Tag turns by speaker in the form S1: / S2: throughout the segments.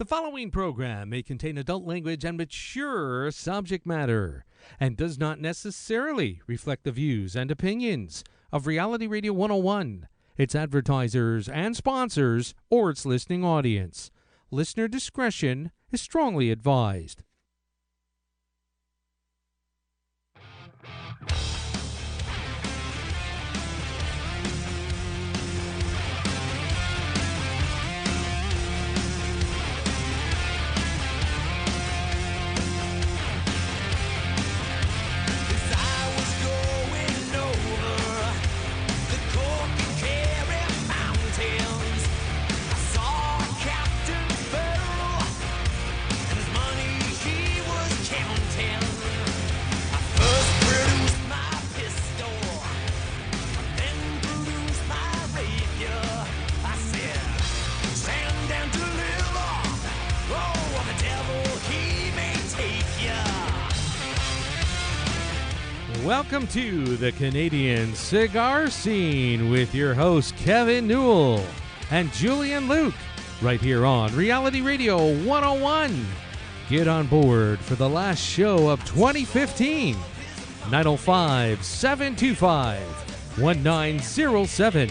S1: The following program may contain adult language and mature subject matter and does not necessarily reflect the views and opinions of Reality Radio 101, its advertisers and sponsors, or its listening audience. Listener discretion is strongly advised. Welcome to the Canadian Cigar Scene with your hosts Kevin Newell and Julian Luke, right here on Reality Radio 101. Get on board for the last show of 2015. 905-725-1907.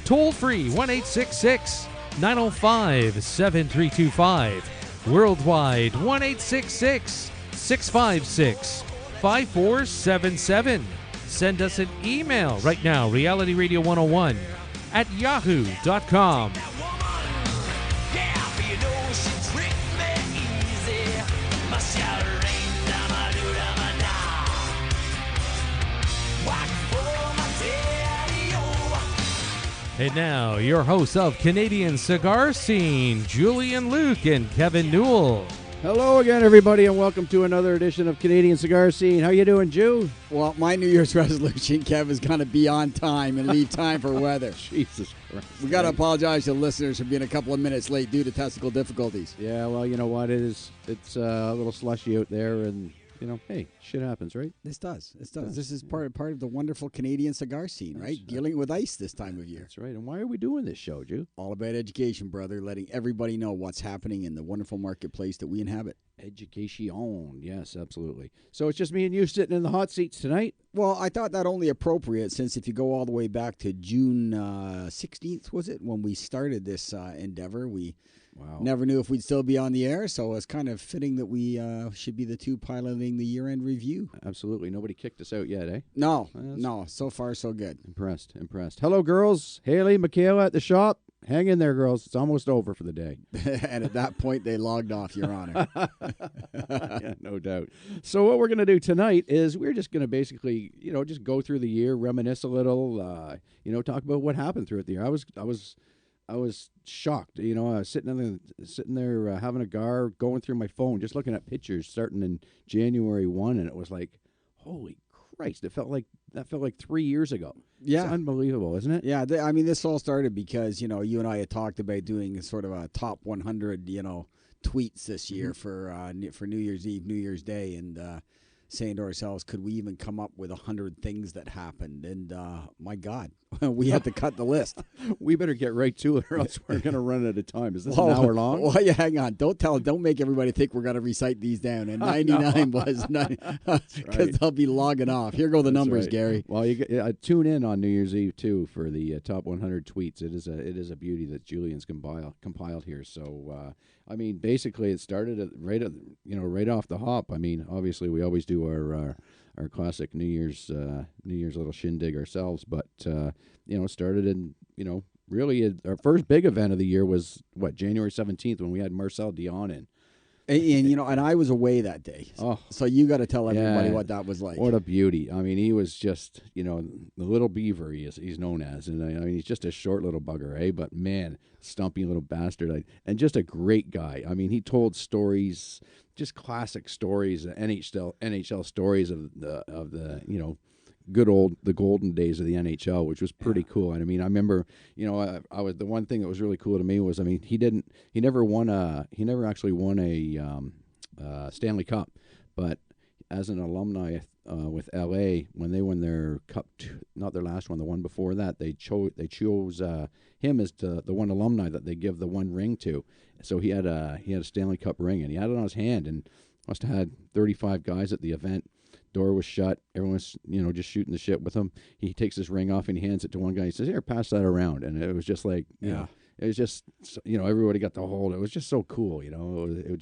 S1: Toll free 1-866-905-7325. Worldwide 1-866-656 5477. Send us an email right now, realityradio101 at yahoo.com. And now, your hosts of Canadian Cigar Scene, Julian Luke and Kevin Newell.
S2: Hello again, everybody, and welcome to another edition of Canadian Cigar Scene. How you doing, Jew?
S3: Well, my New Year's resolution, Kev, is going to be on time and leave time for weather.
S2: Jesus Christ.
S3: We got to apologize to the listeners for being a couple of minutes late due to technical difficulties.
S2: Yeah, well, you know what? It's a little slushy out there, and, you know, hey, shit happens, right?
S3: This does. This is part of the wonderful Canadian cigar scene, right? Dealing with ice this time of year.
S2: That's right. And why are we doing this show, Jew?
S3: All about education, brother, letting everybody know what's happening in the wonderful marketplace that we inhabit.
S2: Education, yes, absolutely. So it's just me and you sitting in the hot seats tonight?
S3: Well, I thought that only appropriate since if you go all the way back to June 16th, was it, when we started this endeavor, we never knew if we'd still be on the air, so it's kind of fitting that we should be the two piloting the year-end review.
S2: Absolutely. Nobody kicked us out yet, eh?
S3: No, so far so good.
S2: Impressed. Hello, girls. Haley, Michaela at the shop. Hang in there, girls. It's almost over for the day.
S3: And at that point, they logged off, Your Honor.
S2: Yeah, no doubt. So what we're going to do tonight is we're just going to basically, just go through the year, reminisce a little, talk about what happened throughout the year. I was shocked. I was sitting there having a cigar, going through my phone, just looking at pictures starting in January 1, and it was like, holy Christ! That felt like 3 years ago.
S3: Yeah,
S2: it's unbelievable, isn't it?
S3: Yeah, this all started because you and I had talked about doing sort of a top 100 tweets this year for New Year's Eve, New Year's Day, and saying to ourselves, could we even come up with 100 things that happened? And my God, we had to cut the list.
S2: We better get right to it, or else we're going to run out of time. Is this an hour long?
S3: Well, yeah, hang on. Don't make everybody think we're going to recite these down. And 99 was because they'll be logging off. Here go the numbers, right. Gary.
S2: Well, you tune in on New Year's Eve too for the top 100 tweets. It is a beauty that Julian's compiled here. So. Basically, it started right off the hop. Obviously, we always do our classic New Year's little shindig ourselves, but started in really our first big event of the year was January 17th when we had Marcel Dion in.
S3: And I was away that day. So you got to tell everybody what that was like.
S2: What a beauty. He was just, the little beaver he's known as. And he's just a short little bugger, eh? But man, stumpy little bastard. And just a great guy. He told stories, just classic stories, NHL stories of the the golden days of the NHL, which was pretty cool. And I remember, I was the one thing that was really cool to me was, he never actually won a Stanley Cup, but as an alumni with LA, when they won their cup, not their last one, the one before that, they chose him as the one alumni that they give the one ring to. So he had a Stanley Cup ring, and he had it on his hand, and must have had 35 guys at the event. Door was shut. Everyone's, just shooting the shit with him. He takes his ring off and he hands it to one guy. He says, "Here, pass that around." And it was just like, you know, it was just, everybody got to hold. It was just so cool, It was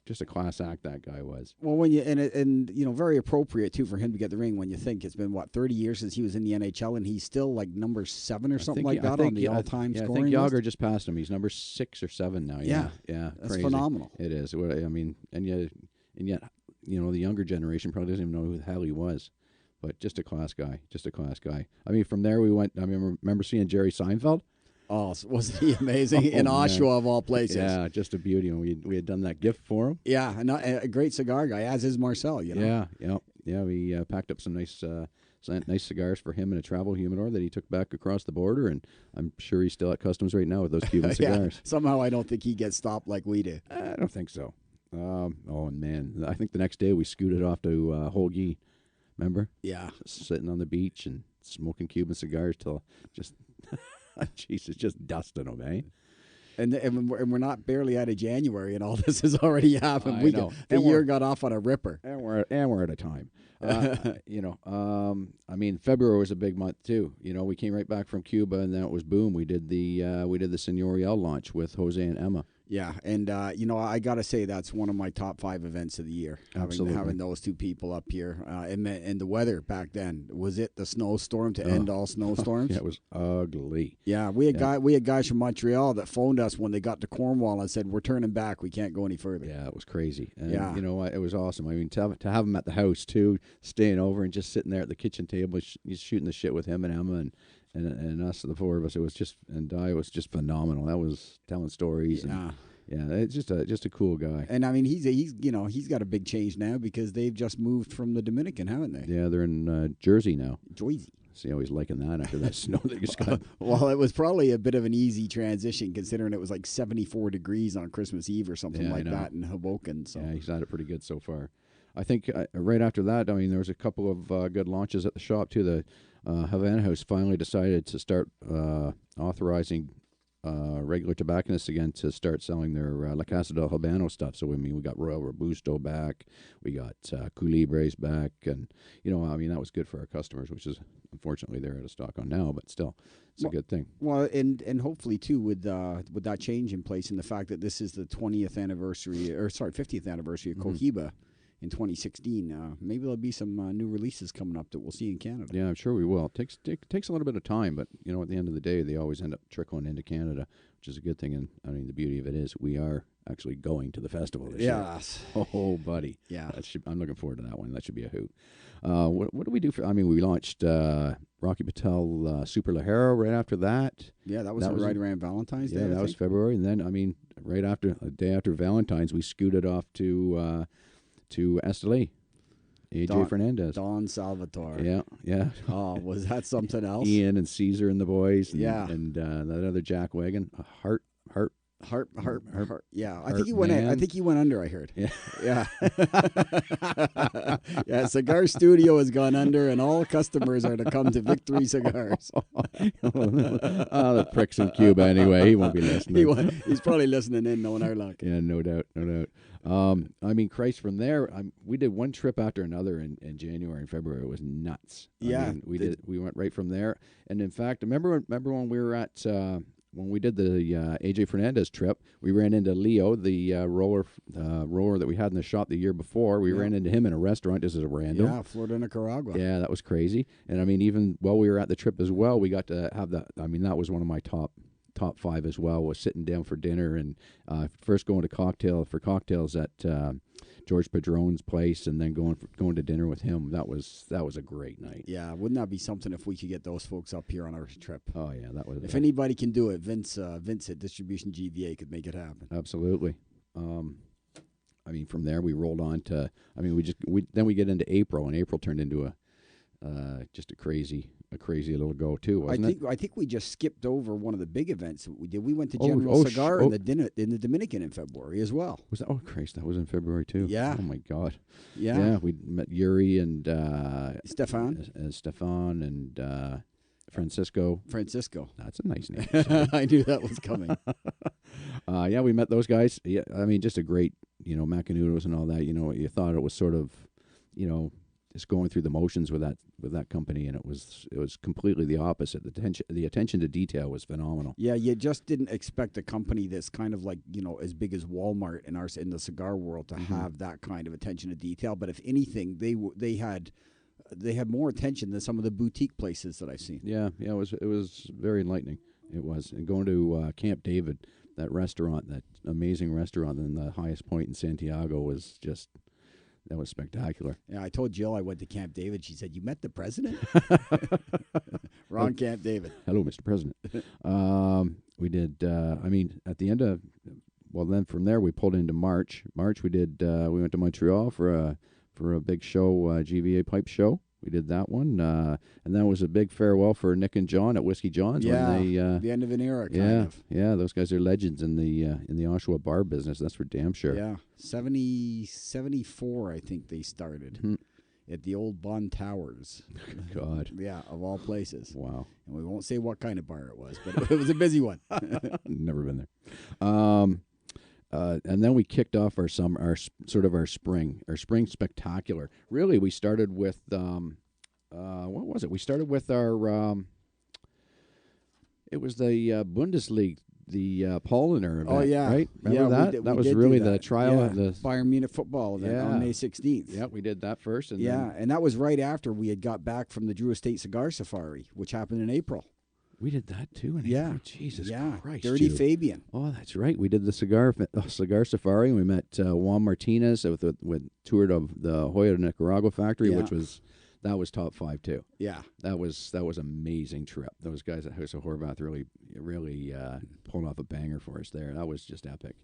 S2: just a class act that guy was.
S3: Well, when you and very appropriate too for him to get the ring when you think it's been 30 years since he was in the NHL and he's still like number 7 or something like that on the all-time scoring.
S2: I think Yager
S3: list.
S2: just passed him. He's number 6 or 7 now.
S3: Yeah, that's
S2: crazy.
S3: phenomenal.
S2: It is. I mean, and yet, the younger generation probably doesn't even know who the hell he was. But just a class guy. I mean, from there we went. I remember seeing Jerry Seinfeld.
S3: Oh, wasn't he amazing? In Oshawa, of all places.
S2: Yeah, just a beauty. And we had done that gift for him.
S3: Yeah, and a great cigar guy, as is Marcel,
S2: Yeah. We packed up some nice cigars for him in a travel humidor that he took back across the border, and I'm sure he's still at customs right now with those Cuban cigars.
S3: Somehow I don't think he gets stopped like we do.
S2: I don't think so. Man, I think the next day we scooted off to Holgi. Remember?
S3: Yeah.
S2: Sitting on the beach and smoking Cuban cigars till just... Jesus, just dusting them, eh?
S3: And we're not barely out of January, and all this has already happened. The year got off on a ripper,
S2: and we're at a time. I mean, February was a big month too. We came right back from Cuba, and then it was boom. We did the Señorial launch with Jose and Emma.
S3: Yeah, and I gotta say that's one of my top 5 events of the year.
S2: Absolutely.
S3: Having those two people up here, and the weather back then, was it the snowstorm to end all snowstorms?
S2: Yeah, it was ugly.
S3: Yeah, we had guys from Montreal that phoned us when they got to Cornwall and said, "We're turning back. We can't go any further."
S2: Yeah, it was crazy. And
S3: yeah,
S2: it was awesome. I mean, to have them at the house too, staying over and just sitting there at the kitchen table, shooting the shit with him and Emma and us, the 4 of us. It was just was phenomenal. That was telling stories.
S3: Yeah.
S2: It's just a cool guy.
S3: And I mean, he's got a big change now because they've just moved from the Dominican, haven't they?
S2: Yeah, they're in Jersey now.
S3: Jersey.
S2: See how he's liking that after that snow that just got.
S3: Well, it was probably a bit of an easy transition considering it was like 74 degrees on Christmas Eve or something like that in Hoboken. So
S2: yeah, he's had it pretty good so far. I think right after that, I mean, there was a couple of good launches at the shop too. The Havana House finally decided to start authorizing regular tobacconists again to start selling their La Casa del Habano stuff. So, I mean, we got Royal Robusto back, we got Culibres back, and, that was good for our customers, which is, unfortunately, they're out of stock on now, but still, it's a good thing.
S3: Well, and hopefully, too, with that change in place and the fact that this is the 50th anniversary of Cohiba in 2016, maybe there'll be some new releases coming up that we'll see in Canada.
S2: Yeah, I'm sure we will. It takes a little bit of time, but at the end of the day, they always end up trickling into Canada, which is a good thing. And I mean, the beauty of it is we are actually going to the festival this year.
S3: Yes.
S2: Oh, buddy.
S3: Yeah.
S2: I'm looking forward to that one. That should be a hoot. What do we do for? I mean, we launched Rocky Patel Super Lajero right after that.
S3: Yeah, that was right around Valentine's Day.
S2: Yeah, that was February, and then I mean, right after a day after Valentine's, we scooted off to Esteli, AJ Fernandez.
S3: Don Salvatore.
S2: Yeah.
S3: Oh, was that something else?
S2: Ian and Caesar and the boys.
S3: And
S2: that other Jack Wagon. Heart.
S3: Yeah, I think he went under. I heard.
S2: Yeah.
S3: Yeah. Cigar Studio has gone under, and all customers are to come to Victory Cigars.
S2: The pricks in Cuba anyway. He won't be listening.
S3: He's probably listening in, knowing our luck.
S2: Yeah, no doubt. I mean, Christ, from there, we did one trip after another in January and February. It was nuts.
S3: Yeah,
S2: I mean, we went right from there, and in fact, remember when we were at. When we did the AJ Fernandez trip, we ran into Leo, the roller that we had in the shop the year before. We ran into him in a restaurant just as a random.
S3: Yeah, Florida, Nicaragua.
S2: Yeah, that was crazy. And I mean, even while we were at the trip as well, we got to have that. I mean, that was one of my top 5 as well. Was sitting down for dinner and first going to cocktails at George Padron's place, and then going to dinner with him. That was a great night.
S3: Yeah, wouldn't that be something if we could get those folks up here on our trip?
S2: Oh yeah, that was.
S3: If anybody can do it, Vince at Distribution GVA could make it happen.
S2: Absolutely. I mean, from there we rolled on to. I mean, then we get into April, and April turned into just a crazy little go too, wasn't it?
S3: I think we just skipped over one of the big events that we did. We went to
S2: Oh,
S3: General Cigar in the Dominican in February as well.
S2: Was that? Oh Christ, that was in February too.
S3: Yeah.
S2: Oh my God.
S3: Yeah.
S2: Yeah, we met Yuri and
S3: Stefan
S2: and Francisco. That's a nice name.
S3: I knew that was coming.
S2: Yeah, we met those guys. Yeah, I mean, just a great, Macanudos and all that. You thought it was sort of, just going through the motions with that company, and it was completely the opposite. The attention to detail was phenomenal.
S3: Yeah, you just didn't expect a company that's kind of like as big as Walmart in the cigar world to have that kind of attention to detail. But if anything, they had more attention than some of the boutique places that I've seen.
S2: Yeah, it was very enlightening. It was, and going to Camp David, that restaurant, that amazing restaurant, in the highest point in Santiago was just. That was spectacular.
S3: Yeah, I told Jill I went to Camp David. She said, "You met the president?" Wrong Camp David.
S2: Hello, Mr. President. We did. At the end of, then from there we pulled into March. We did. We went to Montreal for a big show, GVA pipe show. We did that one, and that was a big farewell for Nick and John at Whiskey John's.
S3: Yeah,
S2: when they,
S3: the end of an era.
S2: Kind of. Yeah. Those guys are legends in the Oshawa bar business. That's for damn sure.
S3: Yeah, 74, I think they started at the old Bond Towers.
S2: God.
S3: Yeah, of all places.
S2: Wow.
S3: And we won't say what kind of bar it was, but it was a busy one.
S2: Never been there. And then we kicked off our spring spectacular. Really, we started with what was it? We started with our it was the Bundesliga, the Polliner event.
S3: Oh yeah,
S2: right? Remember that? That was really the trial of the
S3: Bayern Munich football event on May 16th.
S2: Yeah, we did that first, and
S3: and that was right after we had got back from the Drew Estate Cigar Safari, which happened in April.
S2: We did that too. In Jesus Christ.
S3: Dirty Fabian.
S2: Oh, that's right. We did the cigar safari. And we met Juan Martinez with toured of the Hoya Nicaragua factory, which was top 5 too.
S3: Yeah,
S2: that was amazing trip. Those guys at House of Horvath really pulled off a banger for us there. That was just epic.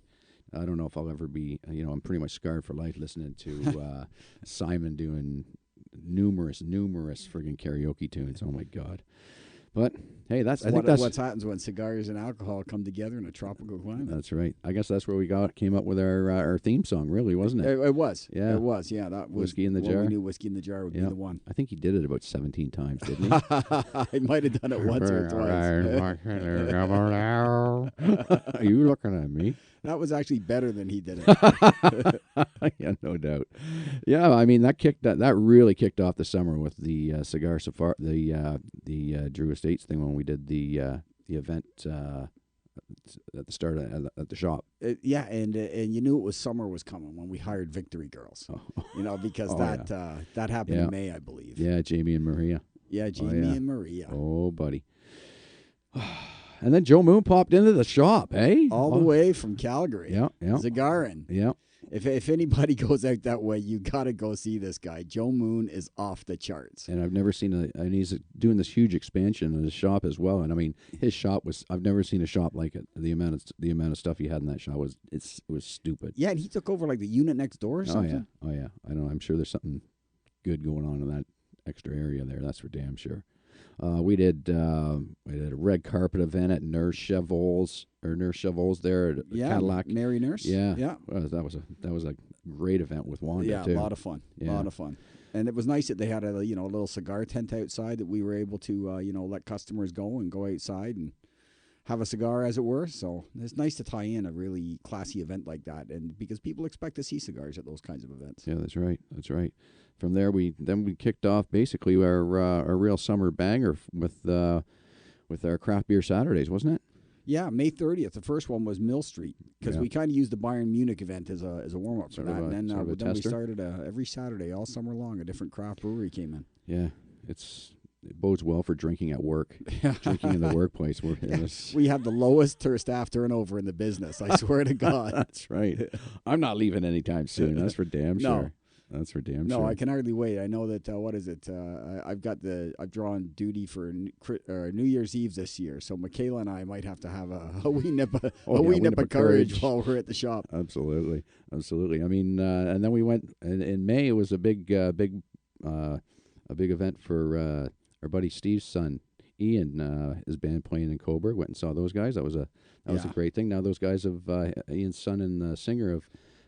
S2: I don't know if I'll ever be. I'm pretty much scarred for life listening to Simon doing numerous friggin' karaoke tunes. Oh my God. But hey, that's
S3: what happens when cigars and alcohol come together in a tropical climate.
S2: That's right. I guess that's where we came up with our theme song, really, wasn't it?
S3: It was.
S2: Yeah,
S3: it was. Yeah, that was
S2: Whiskey in the Jar.
S3: We knew Whiskey in the Jar would be the one.
S2: I think he did it about 17 times, didn't he?
S3: He might have done it once or twice.
S2: Are you looking at me?
S3: That was actually better than he did it.
S2: Yeah, no doubt. Yeah, I mean that really kicked off the summer with the cigar safari, the Drew Estates thing when we did the event at the start at the shop.
S3: And you knew it was summer was coming when we hired Victory Girls. Because that happened in May, I believe.
S2: Yeah, Jamie and Maria.
S3: Yeah, Jamie and Maria.
S2: Oh, buddy. And then Joe Moon popped into the shop,
S3: all the way from Calgary.
S2: Yeah.
S3: Cigarin.
S2: Yeah.
S3: If anybody goes out that way, you got to go see this guy. Joe Moon is off the charts.
S2: And I've never seen and he's doing this huge expansion in his shop as well. And I mean, his shop I've never seen a shop like it. The amount of stuff he had in that shop was stupid.
S3: Yeah, and he took over like the unit next door or something.
S2: Oh yeah. I know. I'm sure there's something good going on in that extra area there. That's for damn sure. We did a red carpet event at Nurse Cheval's there at Cadillac.
S3: Mary Nurse.
S2: Yeah. Well, that was a great event with Wanda too.
S3: Yeah, a lot of fun. A lot of fun. And it was nice that they had a little cigar tent outside that we were able to let customers go outside and have a cigar, as it were. So it's nice to tie in a really classy event like that, and because people expect to see cigars at those kinds of events.
S2: Yeah, that's right. From there, we kicked off basically our real summer banger with our craft beer Saturdays, wasn't it?
S3: Yeah, May 30th. The first one was Mill Street because we kind of used the Bayern Munich event as a warm up for that. And then we started every Saturday all summer long. A different craft brewery came in.
S2: Yeah, it bodes well for drinking at work, drinking in the workplace.
S3: We have the lowest staff turnover in the business. I swear to God.
S2: That's right. I'm not leaving anytime soon. That's for damn sure. That's for damn sure.
S3: No, I can hardly wait. I know that, what is it? I've drawn duty for New Year's Eve this year. So Michaela and I might have to have a wee nip of courage while we're at the shop.
S2: Absolutely. I mean, and then we went in May. It was a big a big event for our buddy Steve's son. Ian, his band playing in Coburg. Went and saw those guys. That was a great thing. Now those guys have Ian's son and the singer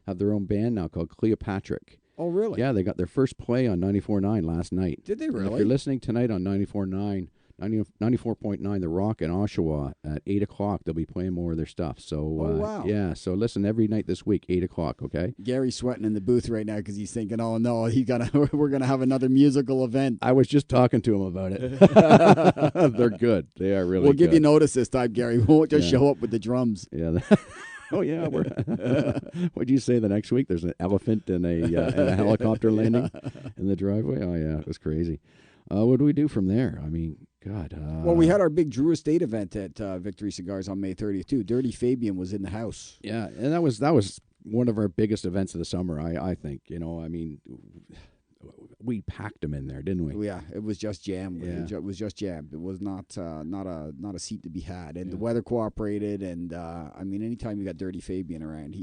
S2: have their own band now called Cleopatra.
S3: Oh, really?
S2: Yeah, they got their first play on 94.9 last night.
S3: Did they really?
S2: And if you're listening tonight on 94.9 The Rock in Oshawa at 8 o'clock, they'll be playing more of their stuff. So,
S3: wow.
S2: Yeah, so listen every night this week, 8 o'clock, okay?
S3: Gary's sweating in the booth right now because he's thinking, oh, no, we're going to have another musical event.
S2: I was just talking to him about it. They're good. They are really
S3: We'll
S2: good.
S3: give you notice this time, Gary. We won't just show up with the drums.
S2: Yeah. Oh, yeah. What'd you say the next week? There's an elephant and a helicopter landing in the driveway? Oh, yeah. It was crazy. What do we do from there? I mean, God.
S3: Well, we had our big Drew Estate event at Victory Cigars on May 30th, too. Dirty Fabian was in the house.
S2: Yeah, and that was one of our biggest events of the summer, I think. You know, I mean, we packed them in there, didn't we?
S3: Yeah, it was just jammed.
S2: Yeah.
S3: It was just jammed. It was not a seat to be had. And the weather cooperated. And, I mean, anytime you got Dirty Fabian around,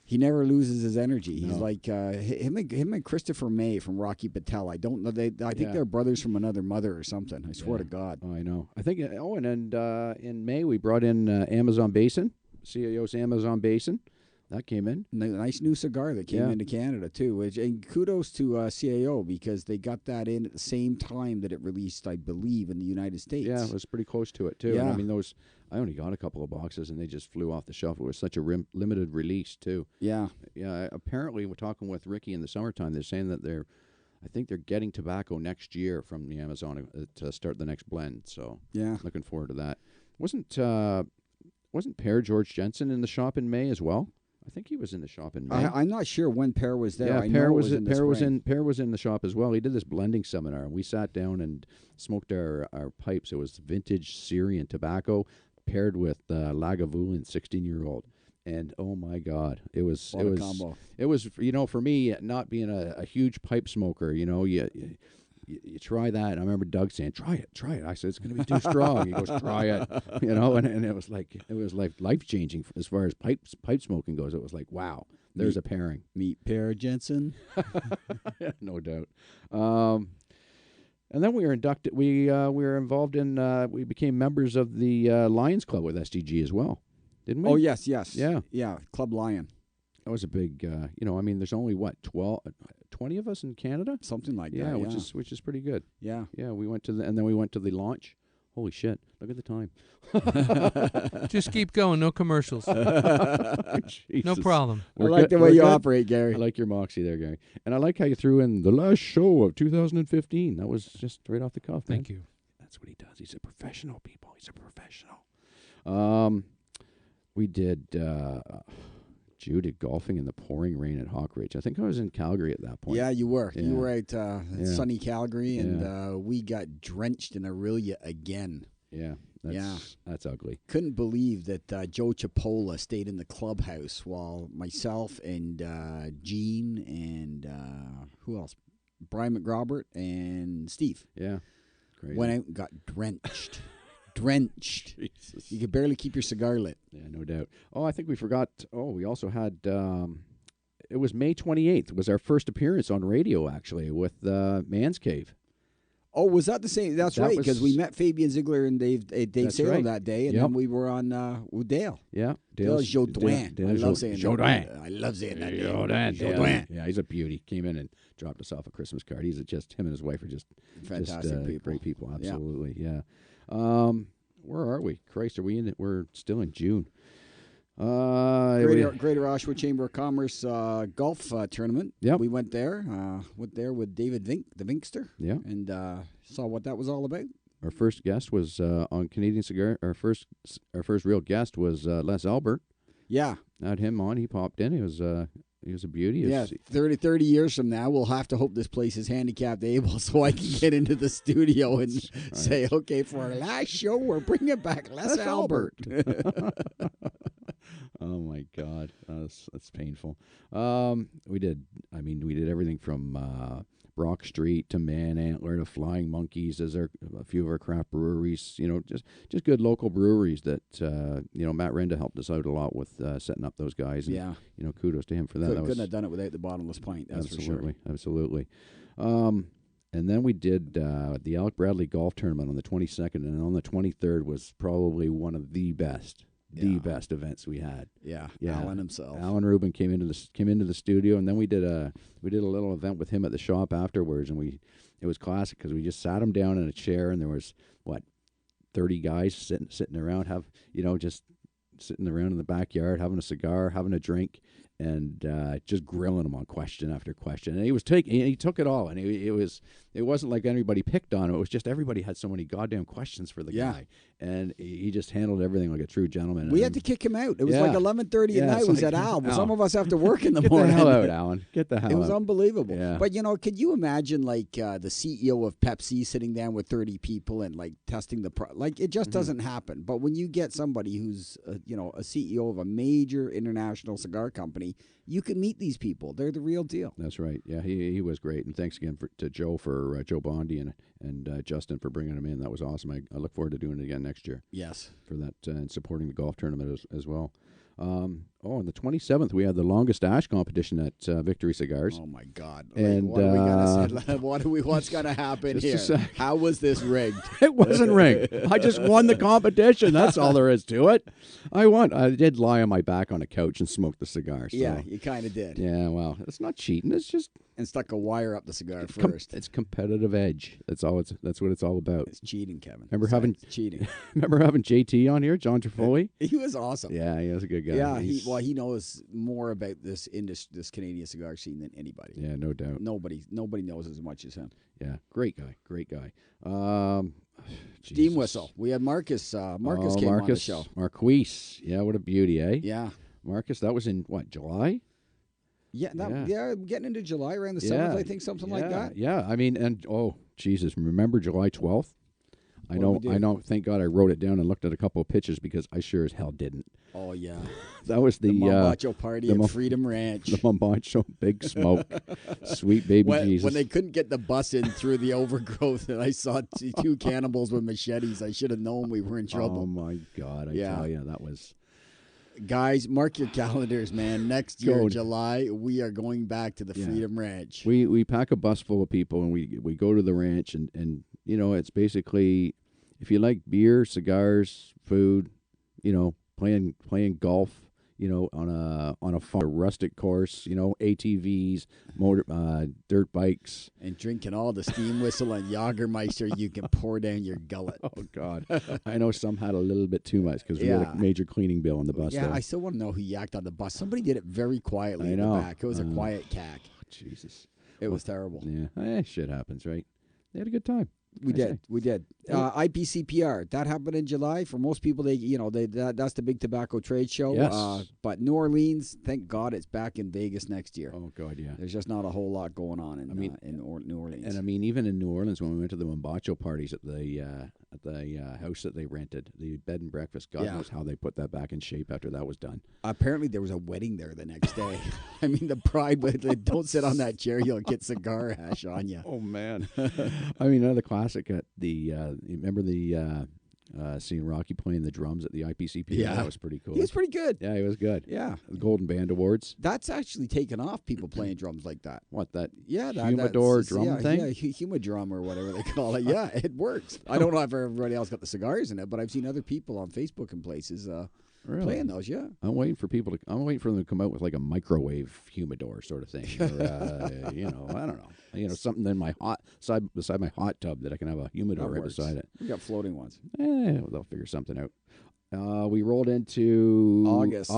S3: he never loses his energy. He's like him and Christopher May from Rocky Patel. I don't know. I think they're brothers from another mother or something. I swear to God.
S2: Oh, I know. I think. Oh, and in May we brought in Amazon Basin, CAO's Amazon Basin. That came in.
S3: Nice new cigar that came into Canada, too. And kudos to CAO because they got that in at the same time that it released, I believe, in the United States.
S2: Yeah, it was pretty close to it, too.
S3: Yeah.
S2: And I mean, I only got a couple of boxes, and they just flew off the shelf. It was such a limited release, too.
S3: Yeah.
S2: Yeah, apparently, we're talking with Ricky in the summertime. They're saying that I think they're getting tobacco next year from the Amazon to start the next blend. So,
S3: yeah,
S2: looking forward to that. Wasn't Per George Jensen in the shop in May as well? I think he was in the shop in May.
S3: I'm not sure when Per was there.
S2: Yeah,
S3: I
S2: Per
S3: know
S2: was
S3: in
S2: Per was in the shop as well. He did this blending seminar, and we sat down and smoked our pipes. It was vintage Syrian tobacco paired with Lagavulin 16-year-old. And oh my God, it was
S3: combo.
S2: It was, you know, for me not being a huge pipe smoker, you know, you try that. And I remember Doug saying, try it. I said, it's going to be too strong. He goes, try it, you know, and it was like life changing as far as pipe smoking goes. It was like, wow, there's a pairing.
S3: Meet Per Jensen.
S2: No doubt. And then we were inducted. We were involved in. We became members of the Lions Club with SDG as well, didn't we?
S3: Oh yes.
S2: Yeah.
S3: Club Lion.
S2: That was a big. You know, I mean, there's only 20 of us in Canada,
S3: something like that.
S2: Yeah, which is pretty good.
S3: Yeah.
S2: Yeah. We went to and then we went to the launch. Holy shit! Look at the time.
S1: Just keep going. No commercials. No problem.
S3: I like the way you operate, Gary.
S2: I like your moxie there, Gary. And I like how you threw in the last show of 2015. That was just right off the cuff.
S1: Thank you.
S2: That's what he does. He's a professional, people. He's a professional. We did Jew did golfing in the pouring rain at Hawk Ridge. I think I was in Calgary at that point.
S3: Yeah, you were.
S2: Yeah.
S3: You were at sunny Calgary, and we got drenched in Aurelia again.
S2: Yeah, that's ugly.
S3: Couldn't believe that Joe Chipola stayed in the clubhouse while myself and Gene and who else? Brian McRobert and Steve.
S2: Yeah, crazy.
S3: Went out and got drenched. Drenched.
S2: Jesus.
S3: You could barely keep your cigar lit.
S2: Yeah, no doubt. Oh, I think we forgot. Oh, we also had. It was May 28th. Was our first appearance on radio actually with Man's Cave.
S3: Oh, was that the same? That's right, because we met Fabian Ziegler and Dave Salem that day, and then we were on with Dale.
S2: Yeah,
S3: Dale Jodouin. I love saying
S2: Jodouin.
S3: I love saying that.
S2: Jodouin. Yeah, he's a beauty. Came in and dropped us off a Christmas card. He's just him and his wife are just
S3: fantastic people.
S2: Great people. Absolutely. Yeah. Where are we? Christ, are we in it? We're still in June.
S3: Greater Oshawa Chamber of Commerce golf tournament.
S2: Yep.
S3: We went there. Went there with David Vink, the Vinkster.
S2: Yeah.
S3: And saw what that was all about.
S2: Our first guest was on Canadian Cigar. Our first real guest was Les Albert.
S3: Yeah.
S2: Had him on. He popped in. He was a beauty.
S3: Yeah, 30 years from now, we'll have to hope this place is handicapped able so I can get into the studio and say, okay, for our last show, we're bringing back Les Albert.
S2: Oh, my God. That's painful. We did everything from Brock Street to Man Antler to Flying Monkeys. There's a few of our craft breweries, just good local breweries that, Matt Renda helped us out a lot with setting up those guys. And, kudos to him for that.
S3: Couldn't have done it without the bottomless pint, that's for sure.
S2: Absolutely. And then we did the Alec Bradley Golf Tournament on the 22nd, and on the 23rd was probably one of the best events we had.
S3: Yeah. Alan himself.
S2: Alan Rubin came into the studio, and then we did a little event with him at the shop afterwards, and it was classic because we just sat him down in a chair, and there was 30 guys sitting around, just sitting around in the backyard having a cigar, having a drink, and just grilling him on question after question. And he took it all, and it wasn't like anybody picked on him. It was just everybody had so many goddamn questions for the guy, and he just handled everything like a true gentleman.
S3: We had to kick him out. It was like 11:30 at night. We said, Al, some of us have to work in the morning.
S2: Get the hell out, Alan. Get the hell out.
S3: It was unbelievable.
S2: Yeah.
S3: But, could you imagine, the CEO of Pepsi sitting down with 30 people and, testing the it just doesn't happen. But when you get somebody who's, a CEO of a major international cigar company, you can meet these people. They're the real deal.
S2: That's right. Yeah, he was great. And thanks again to Joe Joe Bondi and Justin for bringing him in. That was awesome. I look forward to doing it again next year.
S3: Yes.
S2: For that and supporting the golf tournament as well. On the 27th, we had the longest ash competition at Victory Cigars.
S3: Oh, my God.
S2: And
S3: what are we going to say? What's going to happen here? How was this rigged?
S2: It wasn't rigged. I just won the competition. That's all there is to it. I won. I did lie on my back on a couch and smoke the cigar. So.
S3: Yeah, you kind of did.
S2: Yeah, well, it's not cheating. It's just...
S3: And stuck a wire up the cigar first.
S2: It's competitive edge. That's what it's all about.
S3: It's cheating, Kevin.
S2: Remember having
S3: cheating.
S2: Remember having JT on here, John Trifoli?
S3: He was awesome.
S2: Yeah, he was a good guy.
S3: Yeah, he knows more about this Canadian cigar scene than anybody.
S2: Yeah, no doubt.
S3: Nobody knows as much as him.
S2: Yeah, great guy.
S3: Steam Whistle. We had Marcus. Marcus came on the show.
S2: Marquise. Yeah, what a beauty, eh?
S3: Yeah.
S2: Marcus, that was in July?
S3: Yeah, getting into July around the 7th, I think, something like that.
S2: Yeah, I mean, and Jesus, remember July 12th? I know. Thank God I wrote it down and looked at a couple of pictures because I sure as hell didn't.
S3: Oh yeah,
S2: that was the
S3: Mambacho party at Freedom Ranch.
S2: The Mambacho Big Smoke, sweet baby Jesus.
S3: When they couldn't get the bus in through the overgrowth, and I saw two cannibals with machetes, I should have known we were in trouble.
S2: Oh my God, I tell you, that was.
S3: Guys, mark your calendars, man. Next year, July, we are going back to the Freedom Ranch.
S2: We pack a bus full of people, and we go to the ranch, and it's basically, if you like beer, cigars, food, playing golf, on a rustic course, ATVs, dirt bikes,
S3: and drinking all the Steam Whistle and Jagermeister you can pour down your gullet.
S2: Oh God, I know some had a little bit too much because we had a major cleaning bill on the bus.
S3: Yeah,
S2: there.
S3: I still want to know who yacked on the bus. Somebody did it very quietly in the back. It was a quiet cack.
S2: Jesus,
S3: it was terrible.
S2: Yeah, shit happens, right? They had a good time.
S3: We did. IPCPR, that happened in July. For most people, that's the big tobacco trade show.
S2: Yes.
S3: But New Orleans, thank God, it's back in Vegas next year.
S2: Oh God, yeah.
S3: There's just not a whole lot going on in New Orleans.
S2: And I mean, even in New Orleans, when we went to the Mambacho parties at the house that they rented, the bed and breakfast, God knows how they put that back in shape after that was done.
S3: Apparently, there was a wedding there the next day. I mean, the pride, don't sit on that chair, you'll get cigar ash on you.
S2: Oh man. I mean, another classic at the. Remember seeing Rocky playing the drums at the IPCP?
S3: Yeah.
S2: That was pretty cool.
S3: He was pretty good.
S2: Yeah, he was good.
S3: Yeah.
S2: The Golden Band Awards.
S3: That's actually taken off, people playing drums like that.
S2: What, that
S3: humidor
S2: drum thing?
S3: Yeah, humidrum or whatever they call it. Yeah, it works. I don't know if everybody else got the cigars in it, but I've seen other people on Facebook and places playing those, yeah.
S2: I'm waiting for them to come out with like a microwave humidor sort of thing. Or, I don't know. Something in my beside my hot tub that I can have a humidor right beside it.
S3: We got floating ones.
S2: They'll figure something out. We rolled into
S3: August.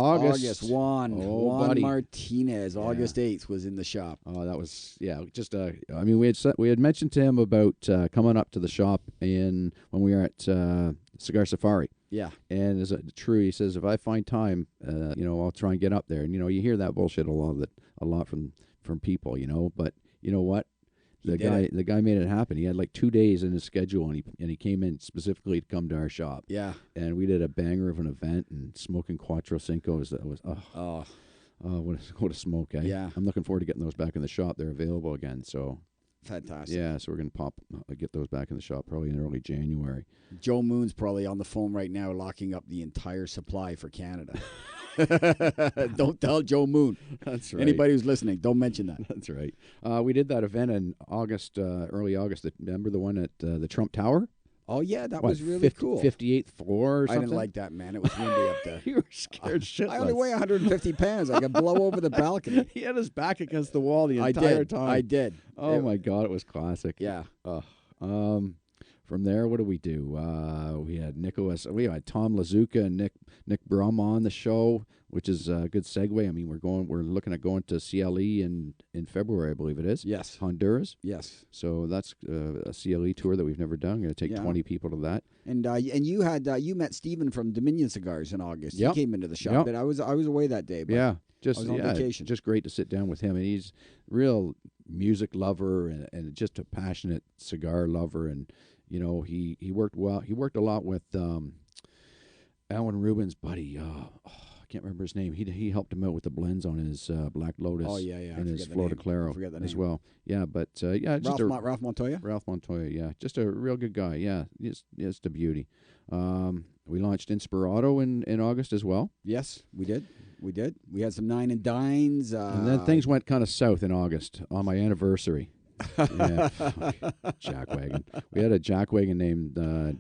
S3: Juan
S2: buddy.
S3: Martinez. August 8th was in the shop.
S2: Oh, that was just I mean, we had mentioned to him about coming up to the shop when we were at Cigar Safari.
S3: Yeah.
S2: And is it true? He says, if I find time, I'll try and get up there. And you hear that bullshit a lot from people, but you know what? The guy made it happen. He had like 2 days in his schedule, and he came in specifically to come to our shop.
S3: Yeah.
S2: And we did a banger of an event and smoking Cuatro Cinco's. That was what a smoke, eh?
S3: Yeah.
S2: I'm looking forward to getting those back in the shop. They're available again. So
S3: Fantastic.
S2: Yeah, so we're going to get those back in the shop probably in early January.
S3: Joe Moon's probably on the phone right now locking up the entire supply for Canada. Don't tell Joe Moon.
S2: That's right.
S3: Anybody who's listening, don't mention that.
S2: That's right. We did that event in August, early August. Remember the one at the Trump Tower?
S3: Oh, yeah, that was really cool.
S2: 58th floor or something?
S3: I didn't like that, man. It was windy up there.
S2: You were scared shitless.
S3: I only weigh 150 pounds. I could blow over the balcony.
S2: He had his back against the wall the entire time.
S3: I did.
S2: Oh, my God, it was classic.
S3: Yeah.
S2: From there, what did we do? We had Tom Lazuka and Nick Brum on the show, which is a good segue. I mean, we're looking at going to CLE in February, I believe it is.
S3: Yes.
S2: Honduras.
S3: Yes.
S2: So that's a CLE tour that we've never done. I'm going to take 20 people to that.
S3: And you had you met Stephen from Dominion Cigars in August.
S2: Yep.
S3: He came into the shop.
S2: Yep.
S3: And I was away that day. But
S2: yeah.
S3: I was on vacation.
S2: Just great to sit down with him. And he's real music lover and just a passionate cigar lover. And you know, he worked well. He worked a lot with Alan Rubin's buddy. I can't remember his name. He helped him out with the blends on his Black Lotus.
S3: Oh yeah.
S2: And his Florida Claro as well. Yeah, but just
S3: Ralph Montoya.
S2: Ralph Montoya. Yeah, just a real good guy. Yeah, just a beauty. We launched Inspirato in August as well.
S3: Yes, we did. We had some 9 and Dines.
S2: And then things went kind of south in August on my anniversary. Yeah, jackwagon. We had a jackwagon named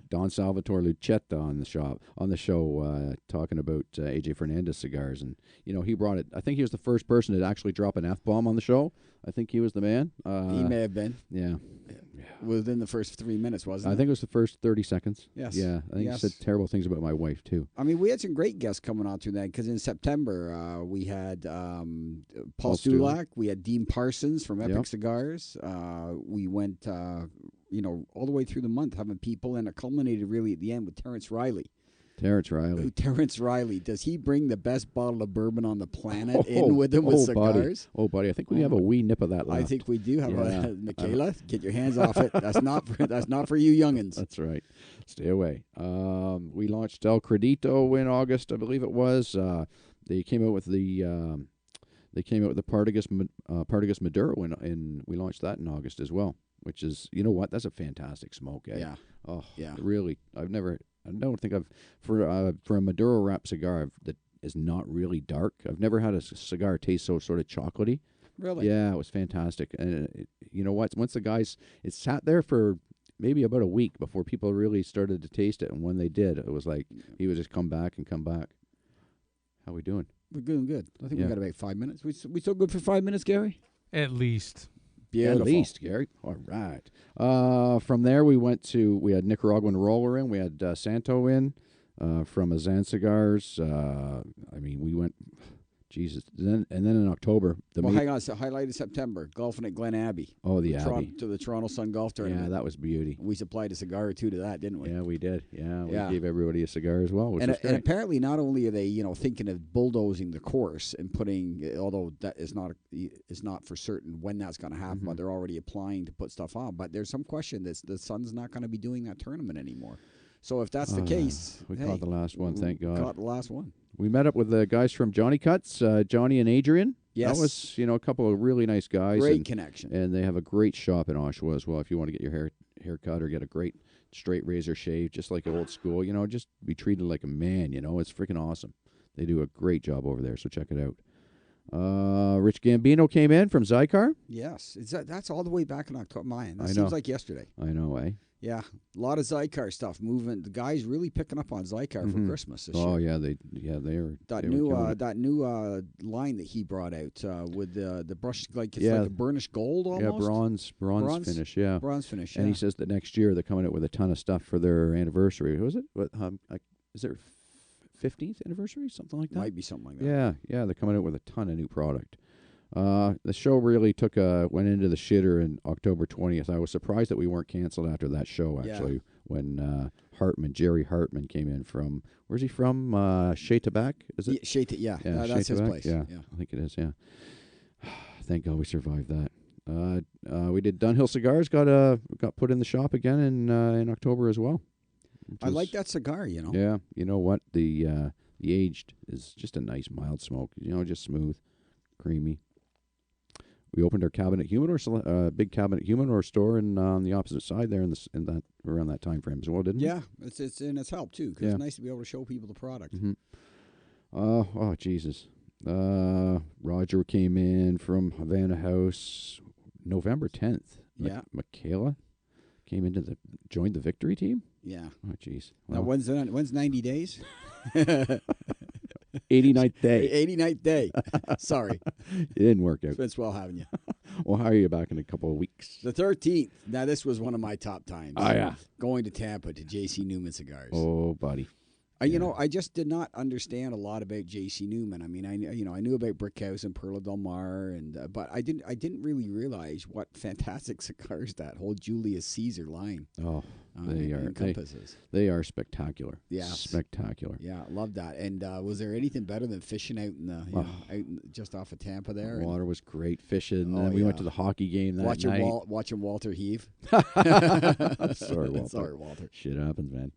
S2: Don Salvatore Lucetta on the show, talking about AJ Fernandez cigars, and you know he brought it. I think he was the first person to actually drop an F-bomb on the show. I think he was the man.
S3: He may have been.
S2: Yeah.
S3: Within the first 3 minutes, wasn't it?
S2: I think it was the first 30 seconds.
S3: Yes.
S2: Yeah, I think he said terrible things about my wife too.
S3: I mean, we had some great guests coming on through that because in September we had Paul Stulak, we had Dean Parsons from Epic Cigars. We went, all the way through the month having people, and it culminated really at the end with Terrence Riley.
S2: Terrence Riley.
S3: Does he bring the best bottle of bourbon on the planet in with him with cigars?
S2: Buddy, I think we have a wee nip of that left.
S3: I think we do have Michaela, get your hands off it. That's not for you youngins.
S2: That's right. Stay away. We launched El Credito in August, I believe it was. They came out with the Partagas Maduro, and we launched that in August as well. Which is, you know what? That's a fantastic smoke. Eh?
S3: Yeah.
S2: Oh,
S3: yeah.
S2: Really, I don't think I've for a Maduro wrap cigar that is not really dark. I've never had a cigar taste so sort of chocolatey.
S3: Really?
S2: Yeah, it was fantastic. And you know what? Once it sat there for maybe about a week before people really started to taste it, and when they did, it was like he would just come back. How we doing?
S3: We're doing good. I think we got about 5 minutes. We still good for 5 minutes, Gary?
S1: At least.
S3: Beautiful.
S2: At least, Gary. All right. From there, we had Nicaraguan Roller in. We had Santo in from Azan Cigars. We went, Jesus. And then in October.
S3: Hang on. So highlight of September, golfing at Glen Abbey.
S2: Oh, the Abbey.
S3: To the Toronto Sun Golf Tournament.
S2: Yeah, that was beauty.
S3: We supplied a cigar or two to that, didn't we?
S2: Yeah, we did. Yeah, we gave everybody a cigar as well, which was great.
S3: And apparently not only are they, thinking of bulldozing the course and putting, although that is not for certain when that's going to happen, but they're already applying to put stuff on. But there's some question that the Sun's not going to be doing that tournament anymore. So if that's the case,
S2: we caught the last one, thank God.
S3: Caught the last one.
S2: We met up with the guys from Johnny Cuts, Johnny and Adrian.
S3: Yes.
S2: That was, a couple of really nice guys.
S3: Great connection.
S2: And they have a great shop in Oshawa as well if you want to get your hair cut or get a great straight razor shave, just like old school. Just be treated like a man, It's freaking awesome. They do a great job over there, so check it out. Rich Gambino came in from Cigar.
S3: Yes. That's all the way back in October. That
S2: I know.
S3: seems like yesterday.
S2: I know, eh?
S3: Yeah, a lot of Zycar stuff moving. The guys really picking up on Zycar for Christmas this year.
S2: Oh yeah, they were
S3: that new line that he brought out with the brush like it's like a burnished gold almost.
S2: Yeah, bronze finish. Yeah,
S3: bronze finish.
S2: And he says that next year they're coming out with a ton of stuff for their anniversary. Who is it? What? Is there 15th anniversary? Something like that.
S3: Might be something like that.
S2: Yeah, they're coming out with a ton of new product. The show really went into the shitter in October 20th. I was surprised that we weren't canceled after that show, actually, when Jerry Hartman came in from, where's he from? Chez Tabac, is it?
S3: Chez Tabac, yeah. That's his place.
S2: Yeah, I think it is, yeah. Thank God we survived that. We did Dunhill Cigars, got put in the shop again in October as well.
S3: I like that cigar,
S2: Yeah, you know what? The aged is just a nice mild smoke, just smooth, creamy. we opened our Cabinet Humidor, big Cabinet Humidor store on the opposite side there in that around that time frame as well, didn't we?
S3: Yeah, it's helped too because it's nice to be able to show people the product.
S2: Mm-hmm. Oh Jesus! Roger came in from Havana House November 10th.
S3: Yeah,
S2: Michaela came into joined the victory team.
S3: Yeah.
S2: Oh jeez.
S3: Now when's 90 days?
S2: 89th day.
S3: 89th day. Sorry.
S2: It didn't work out.
S3: It's been swell having you.
S2: Well, how are you back in a couple of weeks?
S3: The 13th. Now, this was one of my top times.
S2: Oh, yeah.
S3: Going to Tampa to J.C. Newman Cigars.
S2: Oh, buddy.
S3: You know, I just did not understand a lot about J.C. Newman. I mean, I knew about Brickhouse and Perla Del Mar, but I didn't really realize what fantastic cigars that whole Julius Caesar line.
S2: Oh, they
S3: encompasses.
S2: They are spectacular.
S3: Yeah,
S2: spectacular.
S3: Yeah, love that. And was there anything better than fishing out in the just off of Tampa there?
S2: The water was great. Fishing. And we went to the hockey game that night.
S3: Watching Walter heave.
S2: Sorry, Walter.
S3: Sorry, Walter.
S2: Shit happens, man.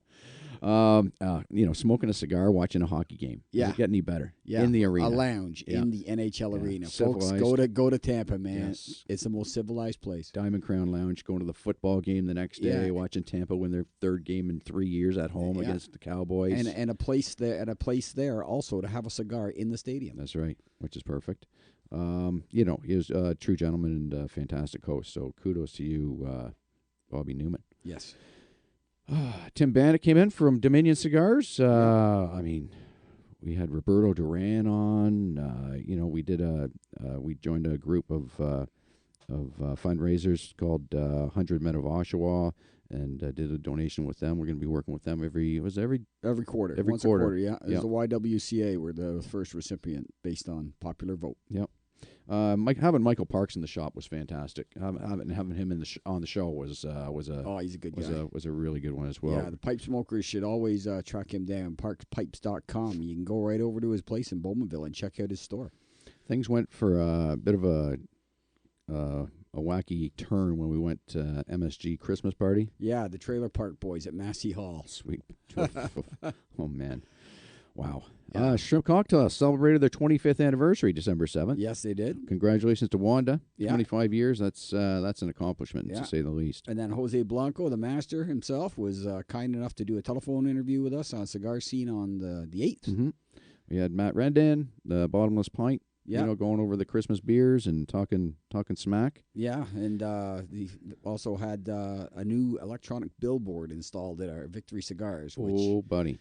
S2: Smoking a cigar, watching a hockey game.
S3: Yeah.
S2: Does it get any better?
S3: Yeah.
S2: In the arena.
S3: A lounge in the NHL arena.
S2: Civilized.
S3: Folks, go to Tampa, man.
S2: Yes.
S3: It's the most civilized place.
S2: Diamond Crown Lounge, going to the football game the next day, watching Tampa win their third game in 3 years at home against the Cowboys.
S3: And a place there also to have a cigar in the stadium.
S2: That's right, which is perfect. He was a true gentleman and a fantastic host, so kudos to you, Bobby Newman.
S3: Yes.
S2: Tim Bannock came in from Dominion Cigars. I mean, we had Roberto Duran on. We joined a group of fundraisers called 100 Men of Oshawa, and did a donation with them. We're going to be working with them every quarter.
S3: Once a quarter, yeah. It's the YWCA. We're the first recipient based on popular vote.
S2: Yep. Having Michael Parks in the shop was fantastic. Having him on the show was
S3: he's a good guy.
S2: Was a really good one as well.
S3: Yeah, the pipe smokers should always track him down. ParksPipes.com. You can go right over to his place in Bowmanville and check out his store.
S2: Things went for a bit of a wacky turn when we went to MSG Christmas party.
S3: Yeah, the Trailer Park Boys at Massey Hall.
S2: Sweet. Oh man. Wow. Yeah. Shrimp Cocktail celebrated their 25th anniversary December 7th.
S3: Yes, they did.
S2: Congratulations to Wanda.
S3: Yeah.
S2: 25 years. That's an accomplishment, to say the least.
S3: And then Jose Blanco, the master himself, was kind enough to do a telephone interview with us on Cigar Scene on the 8th.
S2: Mm-hmm. We had Matt Rendon, the Bottomless Pint, going over the Christmas beers and talking smack. Yeah, and he
S3: also had a new electronic billboard installed at our Victory Cigars. Which
S2: buddy.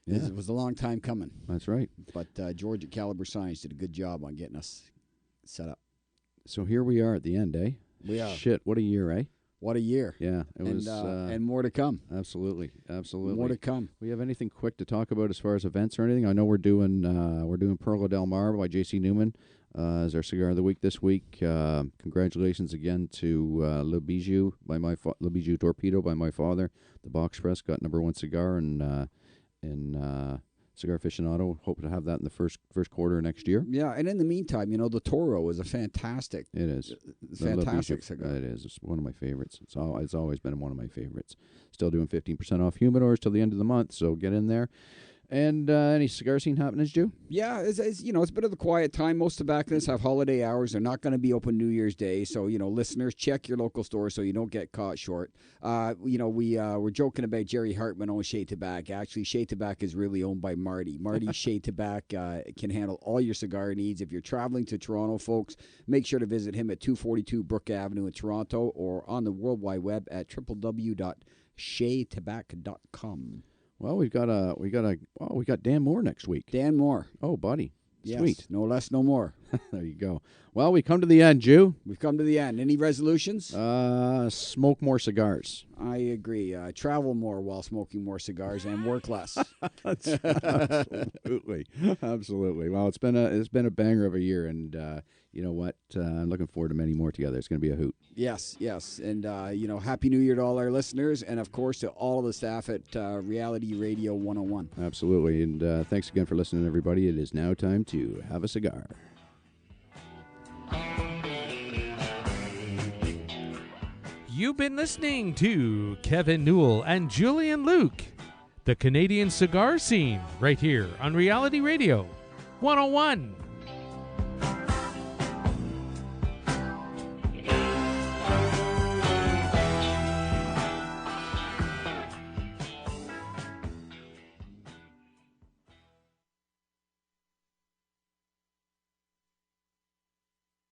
S2: Yeah.
S3: It was a long time coming.
S2: That's right.
S3: But George at Caliber Signs did a good job on getting us set up.
S2: So here we are at the end, eh?
S3: We are.
S2: Shit, what a year, eh?
S3: What a year.
S2: Yeah.
S3: And more to come.
S2: Absolutely.
S3: More to come.
S2: We have anything quick to talk about as far as events or anything? I know we're doing Perla Del Mar by J.C. Newman as our cigar of the week this week. Congratulations again to Le Bijou Le Bijou Torpedo by my father. The Box Press got #1 cigar and Cigar Aficionado. Hope to have that in the first quarter next year.
S3: Yeah, and in the meantime, the Toro is a fantastic.
S2: It is
S3: fantastic cigar.
S2: It is. It's one of my favorites. It's always been one of my favorites. Still doing 15% off humidors till the end of the month, so get in there. And any cigar scene happenings, Drew? Yeah,
S3: it's a bit of the quiet time. Most tobacconists have holiday hours. They're not going to be open New Year's Day. So, listeners, check your local store so you don't get caught short. We're joking about Jerry Hartman owns Shea Tobacco. Actually, Shea Tobacco is really owned by Marty. Marty Shea Tobacco can handle all your cigar needs. If you're traveling to Toronto, folks, make sure to visit him at 242 Brook Avenue in Toronto or on the World Wide Web at www.sheatobacco.com.
S2: Well, we got Dan Moore next week.
S3: Dan Moore.
S2: Oh, buddy.
S3: Yes,
S2: sweet.
S3: No less, no more.
S2: There you go. Well, we come to the end, Jew.
S3: We've come to the end. Any resolutions?
S2: Smoke more cigars.
S3: I agree. Travel more while smoking more cigars and work less.
S2: Absolutely. Well, it's been a banger of a year, and you know what? I'm looking forward to many more together. It's going to be a hoot.
S3: Yes, and Happy New Year to all our listeners, and of course to all the staff at Reality Radio 101.
S2: Absolutely, and thanks again for listening, everybody. It is now time to have a cigar.
S1: You've been listening to Kevin Newell and Julian Luke, the Canadian cigar scene, right here on Reality Radio 101.